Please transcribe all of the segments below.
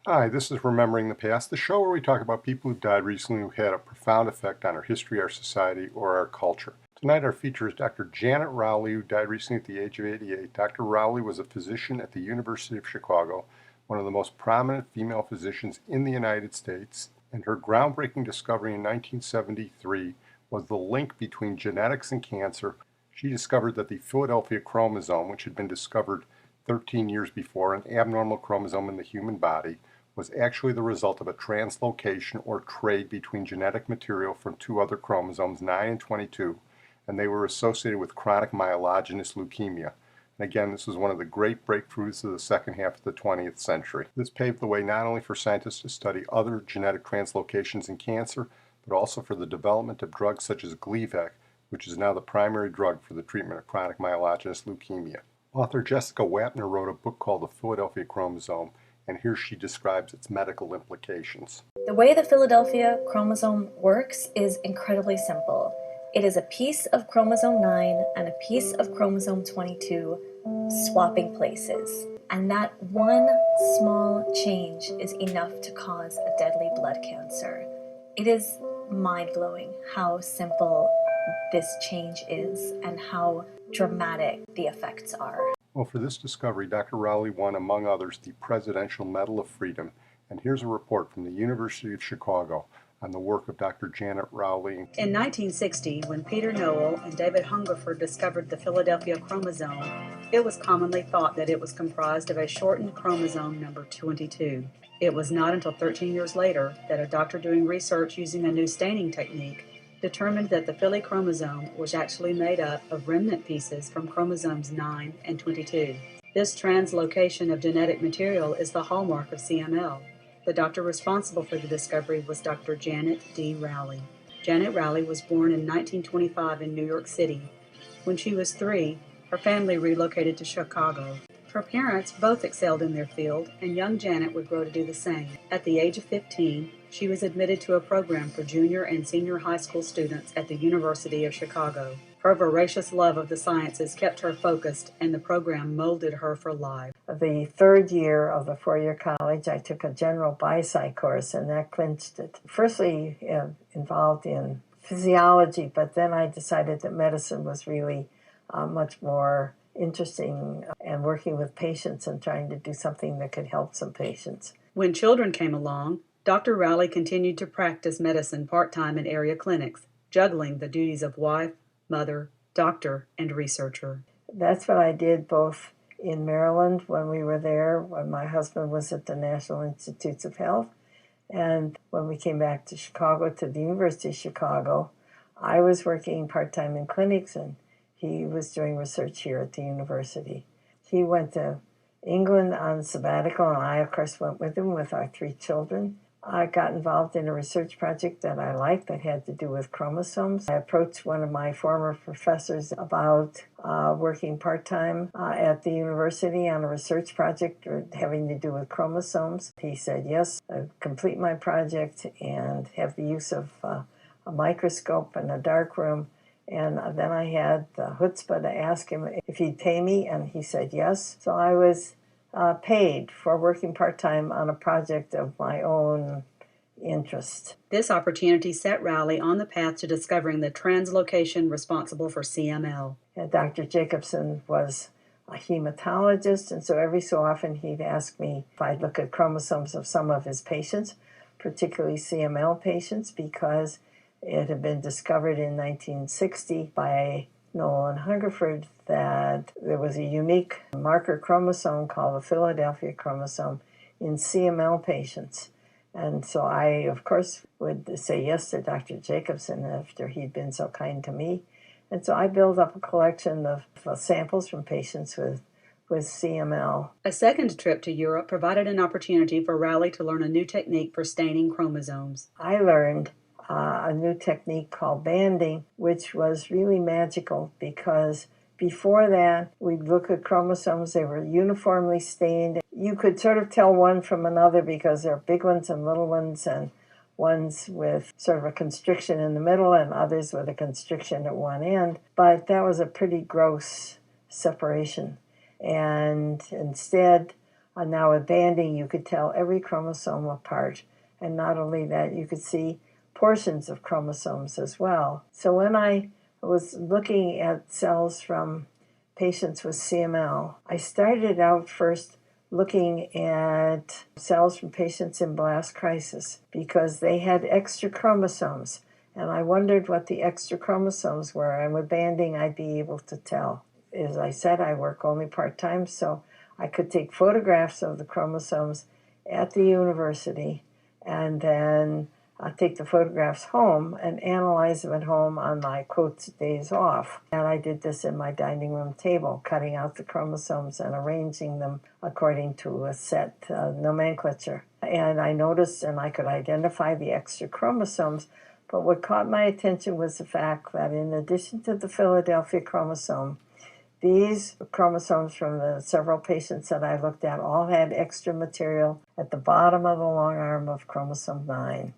Hi, this is Remembering the Past, the show where we talk about people who died recently who had a profound effect on our history, our society, or our culture. Tonight our feature is Dr. Janet Rowley, who died recently at the age of 88. Dr. Rowley was a physician at the University of Chicago, one of the most prominent female physicians in the United States, and her groundbreaking discovery in 1973 was the link between genetics and cancer. She discovered that the Philadelphia Chromosome, which had been discovered 13 years before, an abnormal chromosome in the human body, was actually the result of a translocation or trade between genetic material from two other chromosomes, 9 and 22, and they were associated with chronic myelogenous leukemia. And again, this was one of the great breakthroughs of the second half of the 20th century. This paved the way not only for scientists to study other genetic translocations in cancer, but also for the development of drugs such as Gleevec, which is now the primary drug for the treatment of chronic myelogenous leukemia. Author Jessica Wapner wrote a book called The Philadelphia Chromosome, and here she describes its medical implications. The way the Philadelphia chromosome works is incredibly simple. It is a piece of chromosome 9 and a piece of chromosome 22 swapping places. And that one small change is enough to cause a deadly blood cancer. It is mind-blowing how simple this change is and how dramatic the effects are. Well, for this discovery, Dr. Rowley won, among others, the Presidential Medal of Freedom. And here's a report from the University of Chicago on the work of Dr. Janet Rowley. In 1960, when Peter Noel and David Hungerford discovered the Philadelphia chromosome, it was commonly thought that it was comprised of a shortened chromosome number 22. It was not until 13 years later that a doctor doing research using a new staining technique determined that the Philly chromosome was actually made up of remnant pieces from chromosomes 9 and 22. This translocation of genetic material is the hallmark of CML. The doctor responsible for the discovery was Dr. Janet D. Rowley. Janet Rowley was born in 1925 in New York City. When she was 3, her family relocated to Chicago. Her parents both excelled in their field, and young Janet would grow to do the same. At the age of 15, she was admitted to a program for junior and senior high school students at the University of Chicago. Her voracious love of the sciences kept her focused, and the program molded her for life. The third year of the four-year college, I took a general bio-psych course, and that clinched it. Firstly, involved in physiology, but then I decided that medicine was really much more interesting, and working with patients and trying to do something that could help some patients. When children came along, Dr. Rowley continued to practice medicine part-time in area clinics, juggling the duties of wife, mother, doctor, and researcher. That's what I did both in Maryland when we were there, when my husband was at the National Institutes of Health, and when we came back to Chicago, to the University of Chicago. I was working part-time in clinics, and he was doing research here at the university. He went to England on sabbatical, and I, of course, went with him with our 3 children. I got involved in a research project that I liked that had to do with chromosomes. I approached one of my former professors about working part-time at the university on a research project having to do with chromosomes. He said, yes, I'd complete my project and have the use of a microscope and a dark room. And then I had the chutzpah to ask him if he'd pay me, and he said yes. So I was paid for working part-time on a project of my own interest. This opportunity set Rowley on the path to discovering the translocation responsible for CML. And Dr. Jacobson was a hematologist, and so every so often he'd ask me if I'd look at chromosomes of some of his patients, particularly CML patients, because it had been discovered in 1960 by Noel and Hungerford that there was a unique marker chromosome called the Philadelphia chromosome in CML patients. And so I, of course, would say yes to Dr. Jacobson after he'd been so kind to me. And so I built up a collection of samples from patients with CML. A second trip to Europe provided an opportunity for Rowley to learn a new technique for staining chromosomes. I learned a new technique called banding, which was really magical because before that, we'd look at chromosomes, they were uniformly stained. You could sort of tell one from another because there are big ones and little ones, and ones with sort of a constriction in the middle and others with a constriction at one end. But that was a pretty gross separation. And instead, Now with banding, you could tell every chromosome apart. And not only that, you could see portions of chromosomes as well. So when I was looking at cells from patients with CML, I started out first looking at cells from patients in blast crisis because they had extra chromosomes. And I wondered what the extra chromosomes were. And with banding, I'd be able to tell. As I said, I work only part-time, so I could take photographs of the chromosomes at the university and then take the photographs home and analyze them at home on my quotes days off. And I did this in my dining room table, cutting out the chromosomes and arranging them according to a set nomenclature. And I noticed and I could identify the extra chromosomes, but what caught my attention was the fact that in addition to the Philadelphia chromosome, these chromosomes from the several patients that I looked at all had extra material at the bottom of the long arm of chromosome 9.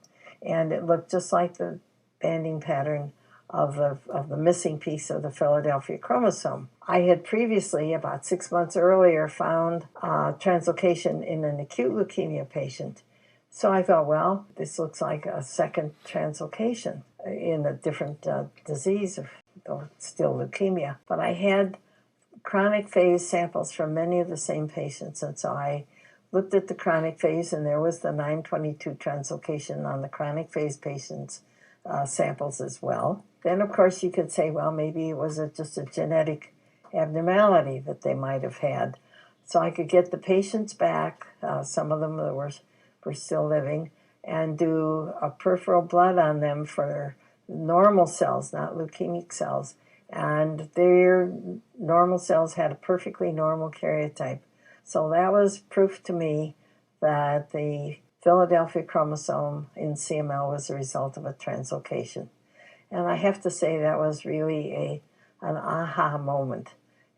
And it looked just like the banding pattern of the missing piece of the Philadelphia chromosome. I had previously, about 6 months earlier, found translocation in an acute leukemia patient. So I thought, well, this looks like a second translocation in a different disease, though still leukemia. But I had chronic phase samples from many of the same patients, and so I looked at the chronic phase, and there was the 922 translocation on the chronic phase patients' samples as well. Then, of course, you could say, well, maybe it was just a genetic abnormality that they might have had. So I could get the patients back, some of them that were still living, and do a peripheral blood on them for normal cells, not leukemic cells. And their normal cells had a perfectly normal karyotype. So that was proof to me that the Philadelphia chromosome in CML was a result of a translocation. And I have to say that was really an aha moment.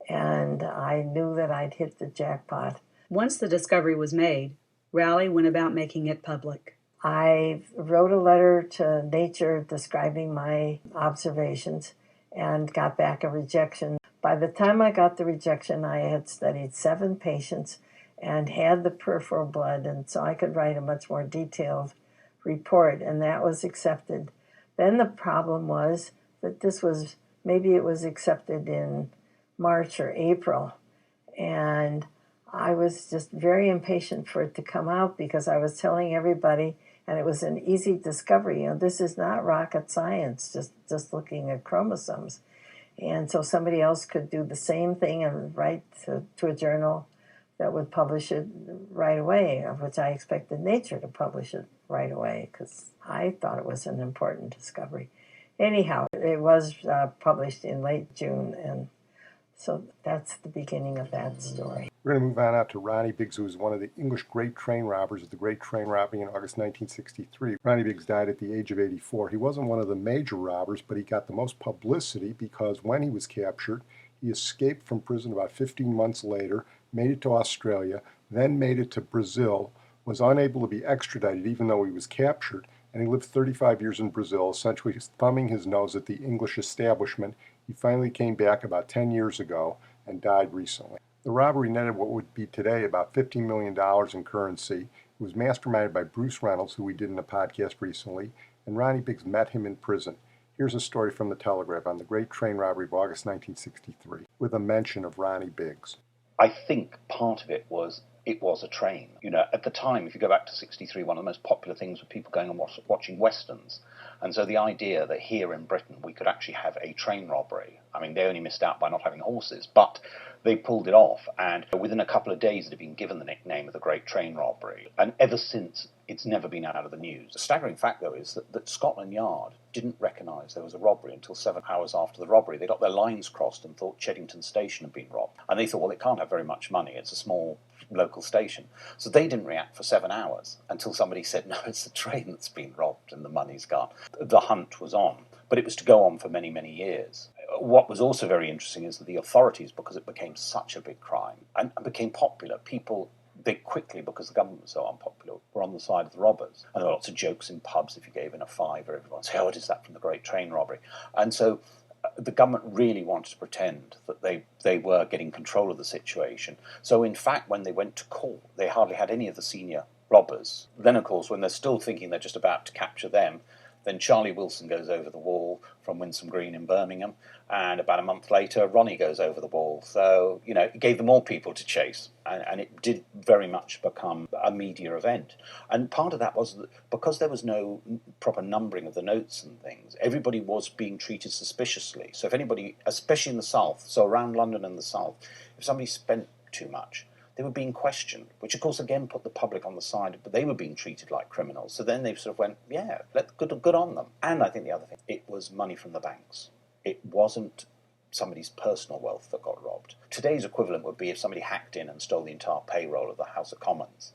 And I knew that I'd hit the jackpot. Once the discovery was made, Rowley went about making it public. I wrote a letter to Nature describing my observations and got back a rejection. By the time I got the rejection, I had studied 7 patients and had the peripheral blood, and so I could write a much more detailed report, and that was accepted. Then the problem was that maybe it was accepted in March or April, and I was just very impatient for it to come out because I was telling everybody, and it was an easy discovery. This is not rocket science, just looking at chromosomes. And so somebody else could do the same thing and write to a journal that would publish it right away, of which I expected Nature to publish it right away because I thought it was an important discovery. Anyhow, it was published in late June, and so that's the beginning of that story. We're going to move on out to Ronnie Biggs, who was one of the English Great Train Robbers of the Great Train Robbery in August 1963. Ronnie Biggs died at the age of 84. He wasn't one of the major robbers, but he got the most publicity because when he was captured, he escaped from prison about 15 months later, made it to Australia, then made it to Brazil, was unable to be extradited even though he was captured, and he lived 35 years in Brazil, essentially thumbing his nose at the English establishment. He finally came back about 10 years ago and died recently. The robbery netted what would be today about $15 million in currency. It was masterminded by Bruce Reynolds, who we did in a podcast recently, and Ronnie Biggs met him in prison. Here's a story from the Telegraph on the Great Train Robbery of August 1963, with a mention of Ronnie Biggs. I think part of it was a train. At the time, if you go back to 63, one of the most popular things were people going and watching westerns. And so the idea that here in Britain we could actually have a train robbery, I mean, they only missed out by not having horses, but they pulled it off. And within a couple of days, it had been given the nickname of the Great Train Robbery. And ever since, it's never been out of the news. The staggering fact, though, is that Scotland Yard didn't recognise there was a robbery until 7 hours after the robbery. They got their lines crossed and thought Cheddington Station had been robbed. And they thought, well, it can't have very much money. It's a small local station. So they didn't react for 7 hours until somebody said, no, it's the train that's been robbed and the money's gone. The hunt was on. But it was to go on for many, many years. What was also very interesting is that the authorities, because it became such a big crime and became popular, they quickly, because the government was so unpopular, were on the side of the robbers. And there were lots of jokes in pubs if you gave in a fiver, everyone would say, oh, what is that from the Great Train Robbery? And so the government really wanted to pretend that they were getting control of the situation. So in fact, when they went to court, they hardly had any of the senior robbers. Then, of course, when they're still thinking they're just about to capture them, then Charlie Wilson goes over the wall from Winsome Green in Birmingham, and about a month later, Ronnie goes over the wall. So, it gave them more people to chase, and it did very much become a media event. And part of that was that because there was no proper numbering of the notes and things, everybody was being treated suspiciously. So if anybody, especially in the South, so around London and the South, if somebody spent too much, they were being questioned, which of course again put the public on the side, but they were being treated like criminals. So then they sort of went, yeah, good on them. And I think the other thing, it was money from the banks. It wasn't somebody's personal wealth that got robbed. Today's equivalent would be if somebody hacked in and stole the entire payroll of the House of Commons.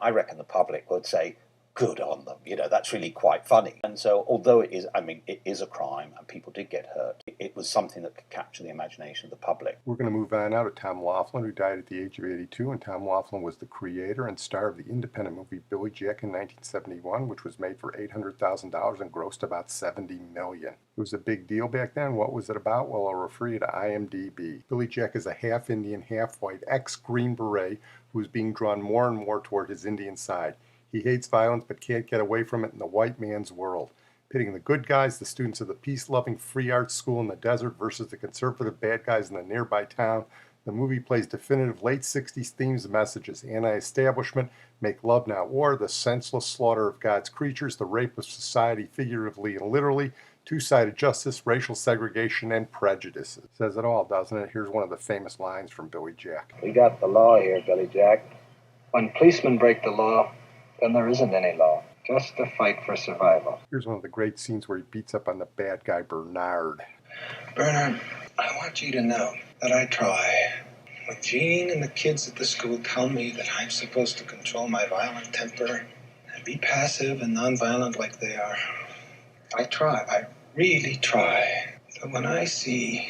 I reckon the public would say, good on them. That's really quite funny. And so although it is a crime and people did get hurt, it was something that could capture the imagination of the public. We're going to move on now to Tom Laughlin, who died at the age of 82. And Tom Laughlin was the creator and star of the independent movie Billy Jack in 1971, which was made for $800,000 and grossed about $70 million. It was a big deal back then. What was it about? Well, I'll refer you to IMDb. Billy Jack is a half-Indian, half-white ex-Green Beret who is being drawn more and more toward his Indian side. He hates violence but can't get away from it in the white man's world. Pitting the good guys, the students of the peace-loving free arts school in the desert versus the conservative bad guys in the nearby town, the movie plays definitive late 60s themes and messages: anti-establishment, make love not war, the senseless slaughter of God's creatures, the rape of society figuratively and literally, two-sided justice, racial segregation, and prejudices. Says it all, doesn't it? Here's one of the famous lines from Billy Jack. We got the law here, Billy Jack. When policemen break the law, then there isn't any law. Just a fight for survival. Here's one of the great scenes where he beats up on the bad guy Bernard. Bernard, I want you to know that I try. When Jean and the kids at the school tell me that I'm supposed to control my violent temper and be passive and nonviolent like they are, I try. I really try. But when I see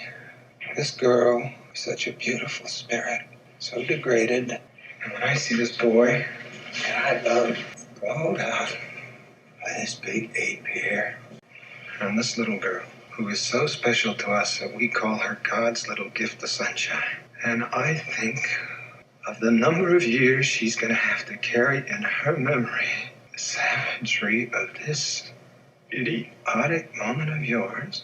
this girl with such a beautiful spirit, so degraded, and when I see this boy that I love rolled out by this big ape here, and this little girl who is so special to us that we call her God's little gift of sunshine. And I think of the number of years she's going to have to carry in her memory the savagery of this idiotic moment of yours.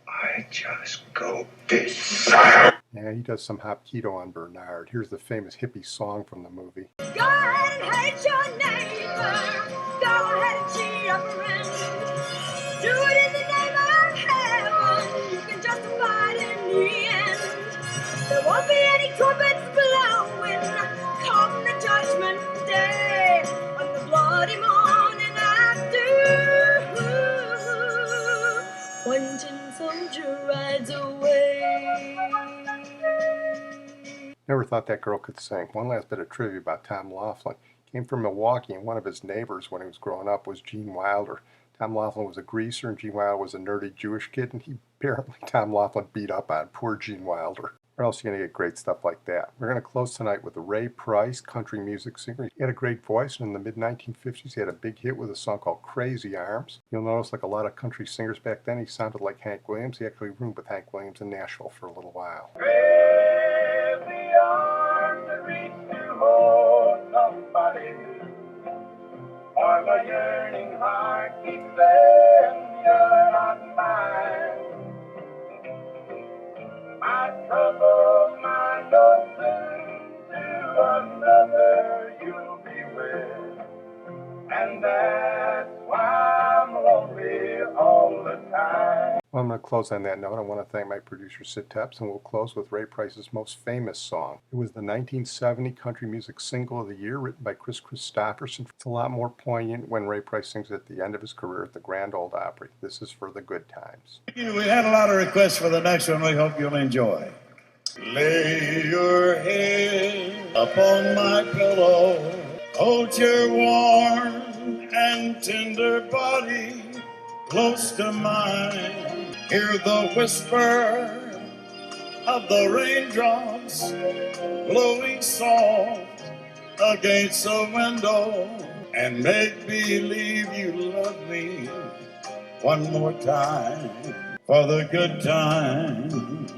I just go bizarre. Yeah, he does some hop keto on Bernard. Here's the famous hippie song from the movie. Go ahead and hate your neighbor. Go ahead and cheat a friend. Do it in the name of heaven. You can justify it in the end. There won't be any trumpets blowing come the judgment day on the bloody morning after. One tin soldier rides away. Never thought that girl could sing. One last bit of trivia about Tom Laughlin. Came from Milwaukee, and one of his neighbors when he was growing up was Gene Wilder. Tom Laughlin was a greaser, and Gene Wilder was a nerdy Jewish kid, and Tom Laughlin beat up on poor Gene Wilder. Where else are you going to get great stuff like that? We're going to close tonight with a Ray Price, country music singer. He had a great voice, and in the mid-1950s he had a big hit with a song called Crazy Arms. You'll notice, like a lot of country singers back then, he sounded like Hank Williams. He actually roomed with Hank Williams in Nashville for a little while. Crazy arms that reach to hold somebody new, or my yearning heart keeps saying you're not mine. My trouble, my no soon to another you'll be with, and that's why I'm lonely all the time. Well, I'm going to close on that note. I want to thank my producer, Sid Tepps, and we'll close with Ray Price's most famous song. It was the 1970 Country Music Single of the Year, written by Kris Kristofferson. It's a lot more poignant when Ray Price sings at the end of his career at the Grand Ole Opry. This is For the Good Times. We had a lot of requests for the next one. We hope you'll enjoy. Lay your head upon my pillow, hold your warm and tender body close to mine. Hear the whisper of the raindrops blowing soft against the window, and make believe you love me one more time. for the good times